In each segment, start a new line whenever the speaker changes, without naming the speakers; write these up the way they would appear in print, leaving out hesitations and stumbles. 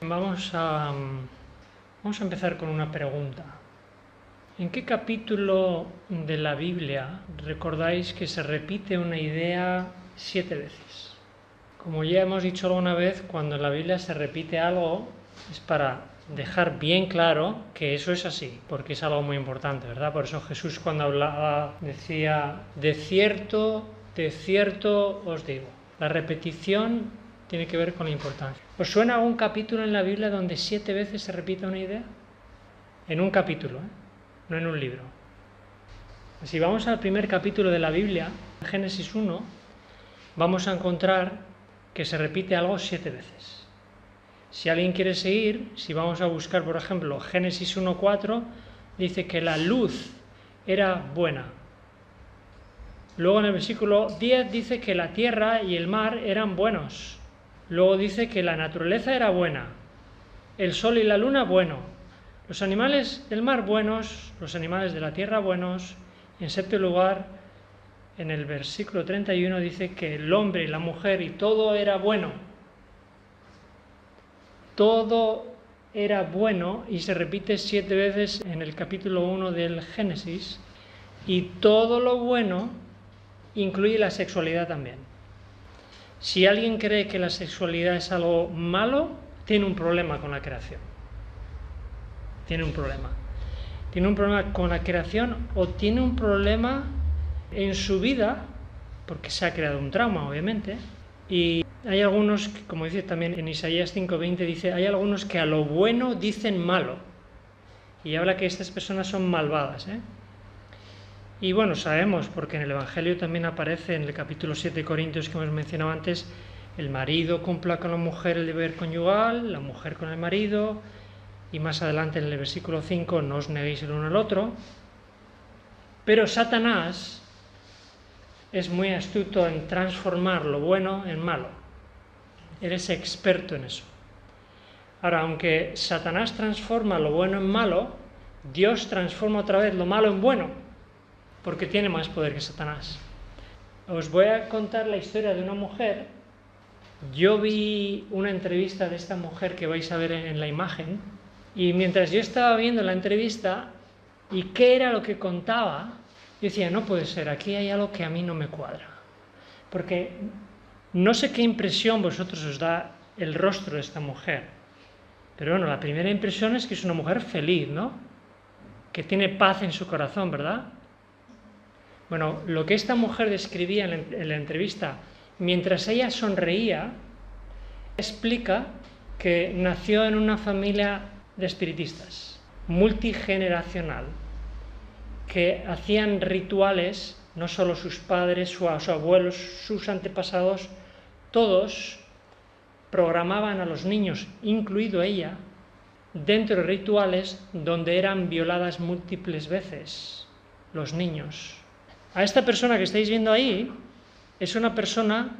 Vamos a empezar con una pregunta. ¿En qué capítulo de la Biblia recordáis que se repite una idea 7 veces? Como ya hemos dicho alguna vez, cuando en la Biblia se repite algo es para dejar bien claro que eso es así, porque es algo muy importante, ¿verdad? Por eso Jesús cuando hablaba decía, de cierto os digo. La repetición tiene que ver con la importancia. ¿Os suena algún capítulo en la Biblia donde 7 veces se repita una idea? En un capítulo, no en un libro. Si vamos al primer capítulo de la Biblia, Génesis 1, vamos a encontrar que se repite algo 7 veces. Si alguien quiere seguir, si vamos a buscar, por ejemplo, Génesis 1:4, dice que la luz era buena. Luego en el versículo 10 dice que la tierra y el mar eran buenos. Luego dice que la naturaleza era buena, el sol y la luna bueno, los animales del mar buenos, los animales de la tierra buenos. Y en séptimo lugar, en el versículo 31 dice que el hombre y la mujer y todo era bueno. Todo era bueno y se repite 7 veces en el capítulo 1 del Génesis. Y todo lo bueno incluye la sexualidad también. Si alguien cree que la sexualidad es algo malo, tiene un problema con la creación. Tiene un problema. Tiene un problema con la creación o tiene un problema en su vida, porque se ha creado un trauma, obviamente. Y hay algunos, como dice también en Isaías 5:20, dice, hay algunos que a lo bueno dicen malo. Y habla que estas personas son malvadas, Y bueno, sabemos, porque en el Evangelio también aparece en el capítulo 7 de Corintios que hemos mencionado antes, el marido cumpla con la mujer el deber conyugal, la mujer con el marido, y más adelante en el versículo 5, no os neguéis el uno al otro. Pero Satanás es muy astuto en transformar lo bueno en malo. Él es experto en eso. Ahora, aunque Satanás transforma lo bueno en malo, Dios transforma otra vez lo malo en bueno, porque tiene más poder que Satanás. Os voy a contar la historia de una mujer. Yo vi una entrevista de esta mujer que vais a ver en la imagen, y mientras yo estaba viendo la entrevista y qué era lo que contaba, yo decía, no puede ser, aquí hay algo que a mí no me cuadra. Porque no sé qué impresión vosotros os da el rostro de esta mujer, pero bueno, la primera impresión es que es una mujer feliz, ¿no? Que tiene paz en su corazón, ¿verdad? Bueno, lo que esta mujer describía en la entrevista, mientras ella sonreía, explica que nació en una familia de espiritistas, multigeneracional, que hacían rituales, no solo sus padres, sus abuelos, sus antepasados, todos programaban a los niños, incluido ella, dentro de rituales donde eran violadas múltiples veces los niños. A esta persona que estáis viendo ahí es una persona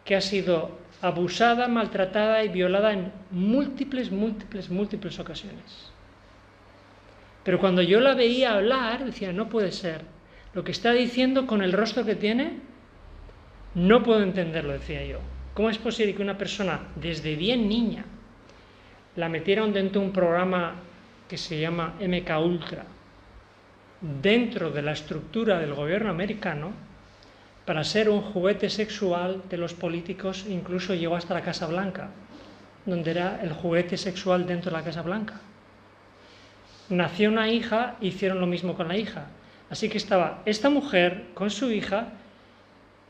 que ha sido abusada, maltratada y violada en múltiples ocasiones. Pero cuando yo la veía hablar, decía, no puede ser. Lo que está diciendo con el rostro que tiene, no puedo entenderlo, decía yo. ¿Cómo es posible que una persona, desde bien niña, la metieran dentro de un programa que se llama MK Ultra, dentro de la estructura del gobierno americano, para ser un juguete sexual de los políticos? Incluso llegó hasta la Casa Blanca, donde era el juguete sexual dentro de la Casa Blanca. Nació una hija, hicieron lo mismo con la hija. Así que estaba esta mujer con su hija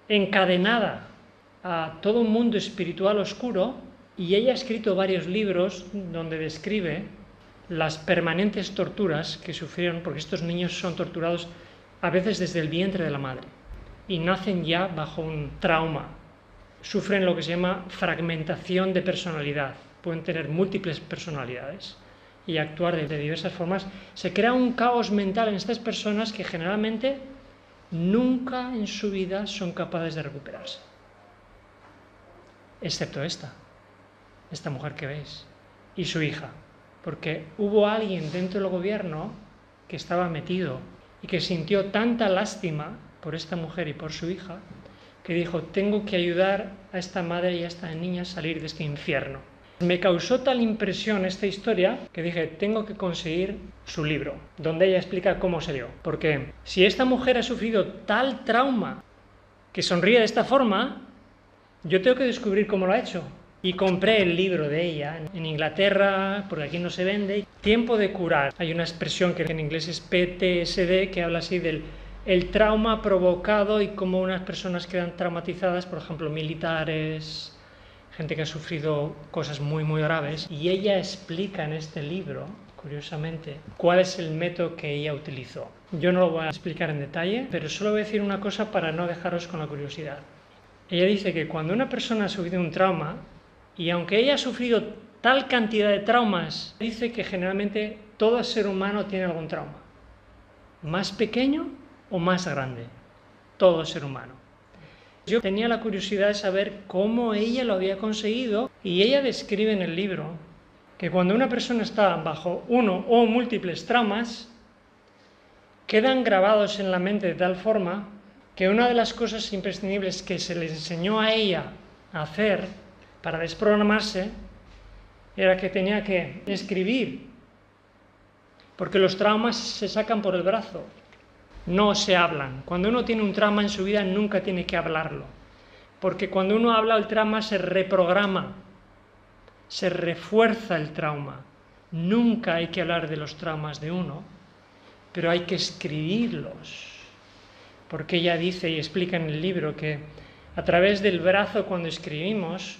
encadenada a todo un mundo espiritual oscuro, y ella ha escrito varios libros donde describe las permanentes torturas que sufrieron, porque estos niños son torturados a veces desde el vientre de la madre y nacen ya bajo un trauma. Sufren lo que se llama fragmentación de personalidad, pueden tener múltiples personalidades y actuar de diversas formas. Se crea un caos mental en estas personas que generalmente nunca en su vida son capaces de recuperarse, excepto esta mujer que veis y su hija. Porque hubo alguien dentro del gobierno que estaba metido y que sintió tanta lástima por esta mujer y por su hija, que dijo, tengo que ayudar a esta madre y a esta niña a salir de este infierno. Me causó tal impresión esta historia que dije, tengo que conseguir su libro, donde ella explica cómo se dio. Porque si esta mujer ha sufrido tal trauma que sonríe de esta forma, yo tengo que descubrir cómo lo ha hecho. Y compré el libro de ella en Inglaterra, porque aquí no se vende. Tiempo de curar. Hay una expresión que en inglés es PTSD, que habla así del el trauma provocado y cómo unas personas quedan traumatizadas, por ejemplo, militares, gente que ha sufrido cosas muy, muy graves. Y ella explica en este libro, curiosamente, cuál es el método que ella utilizó. Yo no lo voy a explicar en detalle, pero solo voy a decir una cosa para no dejaros con la curiosidad. Ella dice que cuando una persona ha sufrido un trauma, y aunque ella ha sufrido tal cantidad de traumas, dice que generalmente todo ser humano tiene algún trauma, más pequeño o más grande, todo ser humano. Yo tenía la curiosidad de saber cómo ella lo había conseguido, y ella describe en el libro que cuando una persona está bajo uno o múltiples traumas, quedan grabados en la mente de tal forma que una de las cosas imprescindibles que se les enseñó a ella a hacer para desprogramarse era que tenía que escribir, porque los traumas se sacan por el brazo, no se hablan. Cuando uno tiene un trauma en su vida nunca tiene que hablarlo, porque cuando uno habla el trauma se reprograma, se refuerza el trauma. Nunca hay que hablar de los traumas de uno, pero hay que escribirlos. Porque ella dice y explica en el libro que a través del brazo, cuando escribimos,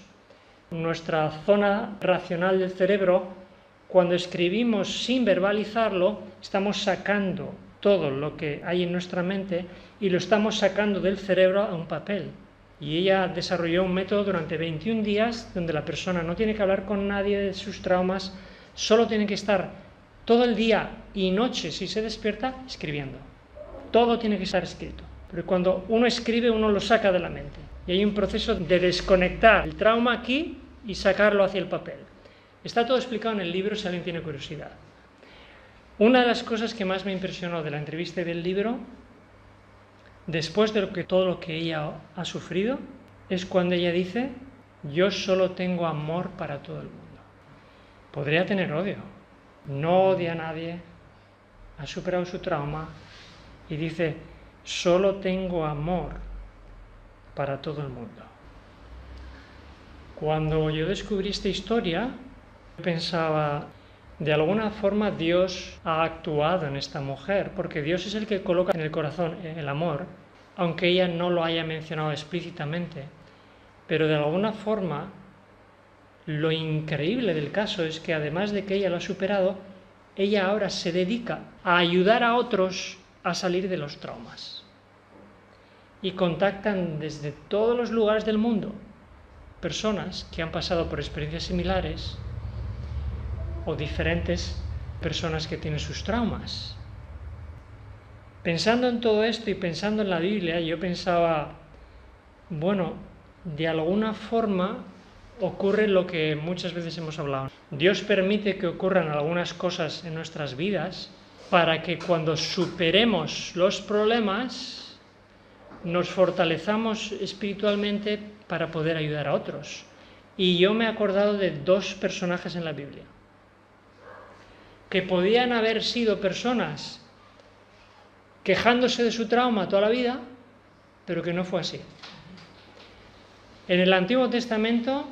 nuestra zona racional del cerebro, cuando escribimos sin verbalizarlo, estamos sacando todo lo que hay en nuestra mente y lo estamos sacando del cerebro a un papel. Y ella desarrolló un método durante 21 días donde la persona no tiene que hablar con nadie de sus traumas, solo tiene que estar todo el día y noche, si se despierta, escribiendo. Todo tiene que estar escrito. Pero cuando uno escribe, uno lo saca de la mente. Y hay un proceso de desconectar el trauma aquí y sacarlo hacia el papel. Está todo explicado en el libro si alguien tiene curiosidad. Una de las cosas que más me impresionó de la entrevista y del libro, después de todo lo que ella ha sufrido, es cuando ella dice, yo solo tengo amor para todo el mundo. Podría tener odio. No odia a nadie, ha superado su trauma y dice, solo tengo amor para todo el mundo. Cuando yo descubrí esta historia, pensaba, de alguna forma Dios ha actuado en esta mujer, porque Dios es el que coloca en el corazón el amor, aunque ella no lo haya mencionado explícitamente, pero de alguna forma lo increíble del caso es que además de que ella lo ha superado, ella ahora se dedica a ayudar a otros a salir de los traumas. Y contactan desde todos los lugares del mundo personas que han pasado por experiencias similares o diferentes personas que tienen sus traumas. Pensando en todo esto y pensando en la Biblia, yo pensaba, bueno, de alguna forma ocurre lo que muchas veces hemos hablado. Dios permite que ocurran algunas cosas en nuestras vidas para que cuando superemos los problemas nos fortalezamos espiritualmente para poder ayudar a otros. Y yo me he acordado de dos personajes en la Biblia que podían haber sido personas quejándose de su trauma toda la vida, pero que no fue así. En el Antiguo Testamento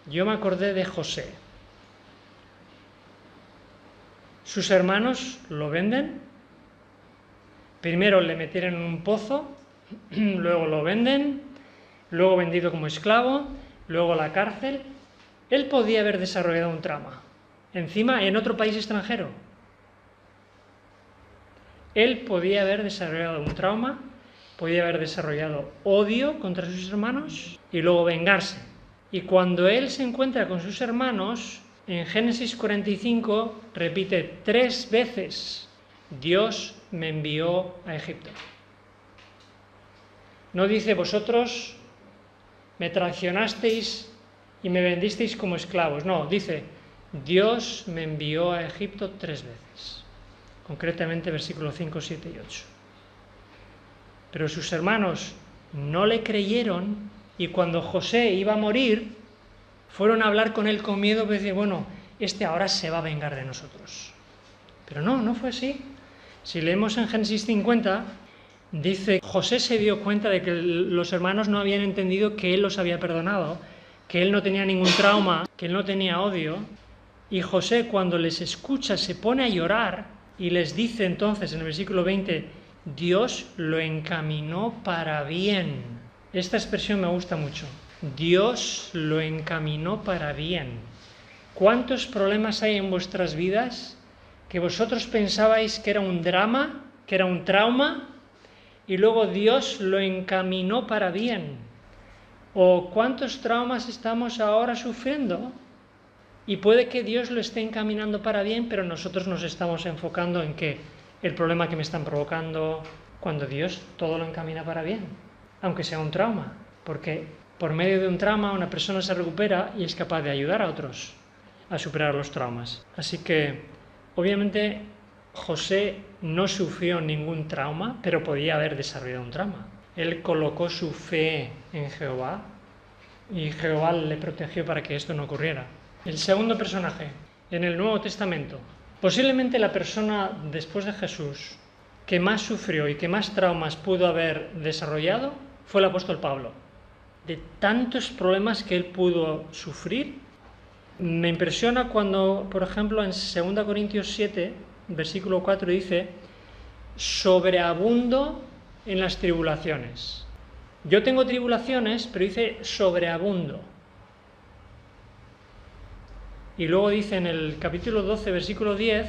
yo me acordé de José. Sus hermanos lo venden, primero le metieron en un pozo, luego lo venden, luego vendido como esclavo, luego la cárcel. Él podía haber desarrollado un trauma, encima en otro país extranjero. Él podía haber desarrollado un trauma, podía haber desarrollado odio contra sus hermanos y luego vengarse. Y cuando él se encuentra con sus hermanos, en Génesis 45 repite 3 veces, Dios me envió a Egipto. No dice, vosotros me traicionasteis y me vendisteis como esclavos. No, dice, Dios me envió a Egipto 3 veces. Concretamente versículos 5, 7 y 8. Pero sus hermanos no le creyeron y cuando José iba a morir, Fueron a hablar con él con miedo, pues decir, bueno, este ahora se va a vengar de nosotros. Pero no fue así. Si leemos en Génesis 50, dice, José se dio cuenta de que los hermanos no habían entendido que él los había perdonado, que él no tenía ningún trauma, que él no tenía odio. Y José, cuando les escucha, se pone a llorar y les dice entonces en el versículo 20, Dios lo encaminó para bien. Esta expresión me gusta mucho. Dios lo encaminó para bien. ¿Cuántos problemas hay en vuestras vidas que vosotros pensabais que era un drama, que era un trauma, y luego Dios lo encaminó para bien? ¿O cuántos traumas estamos ahora sufriendo? Y puede que Dios lo esté encaminando para bien, pero nosotros nos estamos enfocando en que el problema que me están provocando, cuando Dios todo lo encamina para bien, aunque sea un trauma, porque por medio de un trauma una persona se recupera y es capaz de ayudar a otros a superar los traumas. Así que, obviamente, José no sufrió ningún trauma, pero podía haber desarrollado un trauma. Él colocó su fe en Jehová y Jehová le protegió para que esto no ocurriera. El segundo personaje, en el Nuevo Testamento, posiblemente la persona después de Jesús que más sufrió y que más traumas pudo haber desarrollado fue el apóstol Pablo. De tantos problemas que él pudo sufrir, me impresiona cuando, por ejemplo, en 2 Corintios 7, versículo 4 dice, sobreabundo en las tribulaciones. Yo tengo tribulaciones, pero dice sobreabundo. Y luego dice en el capítulo 12, versículo 10,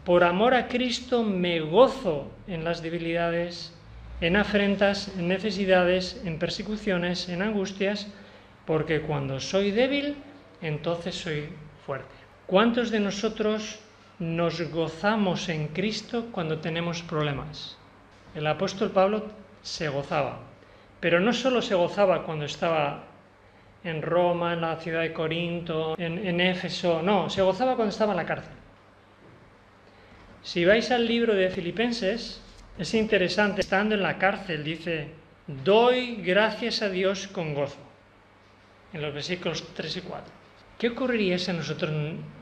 por amor a Cristo me gozo en las debilidades, en afrentas, en necesidades, en persecuciones, en angustias, porque cuando soy débil, entonces soy fuerte. ¿Cuántos de nosotros nos gozamos en Cristo cuando tenemos problemas? El apóstol Pablo se gozaba, pero no solo se gozaba cuando estaba en Roma, en la ciudad de Corinto, en Éfeso, no, se gozaba cuando estaba en la cárcel. Si vais al libro de Filipenses, es interesante, estando en la cárcel, dice, doy gracias a Dios con gozo, en los versículos 3 y 4. ¿Qué ocurriría si a nosotros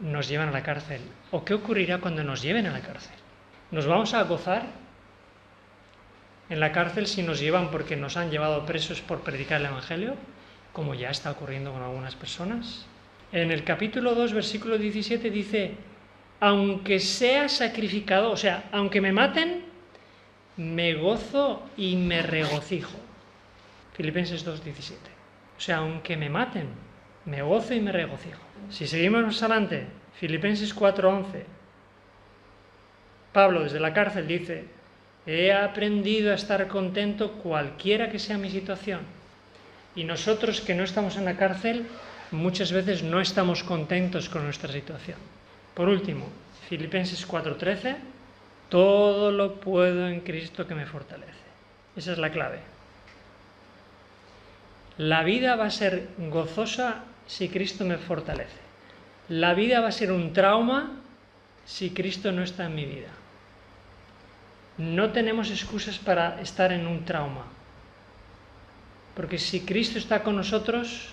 nos llevan a la cárcel? ¿O qué ocurrirá cuando nos lleven a la cárcel? ¿Nos vamos a gozar en la cárcel si nos llevan porque nos han llevado presos por predicar el Evangelio, como ya está ocurriendo con algunas personas? En el capítulo 2, versículo 17 dice, aunque sea sacrificado, o sea, aunque me maten, me gozo y me regocijo. Filipenses 2, 17. O sea, aunque me maten, me gozo y me regocijo. Si seguimos más adelante, Filipenses 4:11, Pablo desde la cárcel dice, he aprendido a estar contento cualquiera que sea mi situación. Y nosotros que no estamos en la cárcel, muchas veces no estamos contentos con nuestra situación. Por último, Filipenses 4:13, todo lo puedo en Cristo que me fortalece. Esa es la clave. La vida va a ser gozosa si Cristo me fortalece. La vida va a ser un trauma si Cristo no está en mi vida. No tenemos excusas para estar en un trauma. Porque si Cristo está con nosotros,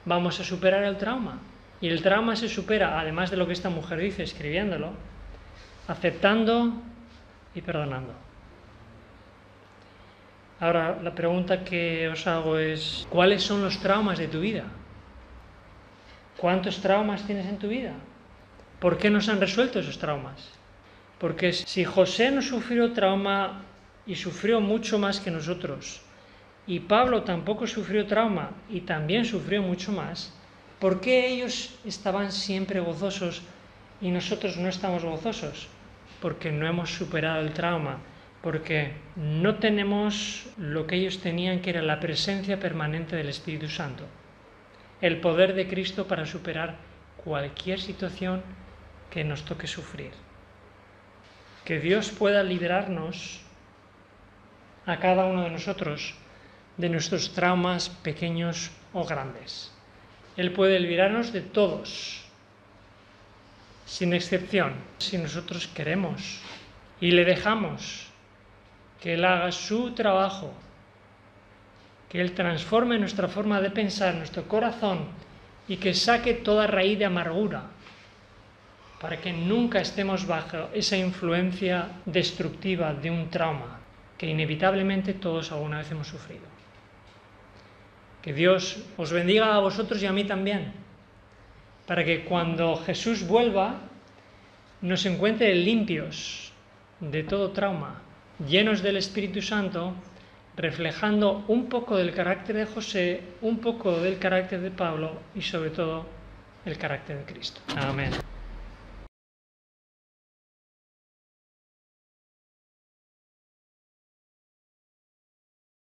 vamos a superar el trauma. Y el trauma se supera, además de lo que esta mujer dice escribiéndolo, aceptando y perdonando. Ahora, la pregunta que os hago es, ¿cuáles son los traumas de tu vida? ¿Cuántos traumas tienes en tu vida? ¿Por qué no se han resuelto esos traumas? Porque si José no sufrió trauma y sufrió mucho más que nosotros, y Pablo tampoco sufrió trauma y también sufrió mucho más, ¿por qué ellos estaban siempre gozosos y nosotros no estamos gozosos? Porque no hemos superado el trauma, porque no tenemos lo que ellos tenían, que era la presencia permanente del Espíritu Santo, el poder de Cristo para superar cualquier situación que nos toque sufrir. Que Dios pueda liberarnos a cada uno de nosotros de nuestros traumas pequeños o grandes. Él puede librarnos de todos, sin excepción, si nosotros queremos y le dejamos que Él haga su trabajo, que Él transforme nuestra forma de pensar, nuestro corazón, y que saque toda raíz de amargura, para que nunca estemos bajo esa influencia destructiva de un trauma que inevitablemente todos alguna vez hemos sufrido. Que Dios os bendiga a vosotros y a mí también, para que cuando Jesús vuelva nos encuentre limpios de todo trauma, llenos del Espíritu Santo, reflejando un poco del carácter de José, un poco del carácter de Pablo y sobre todo el carácter de Cristo. Amén.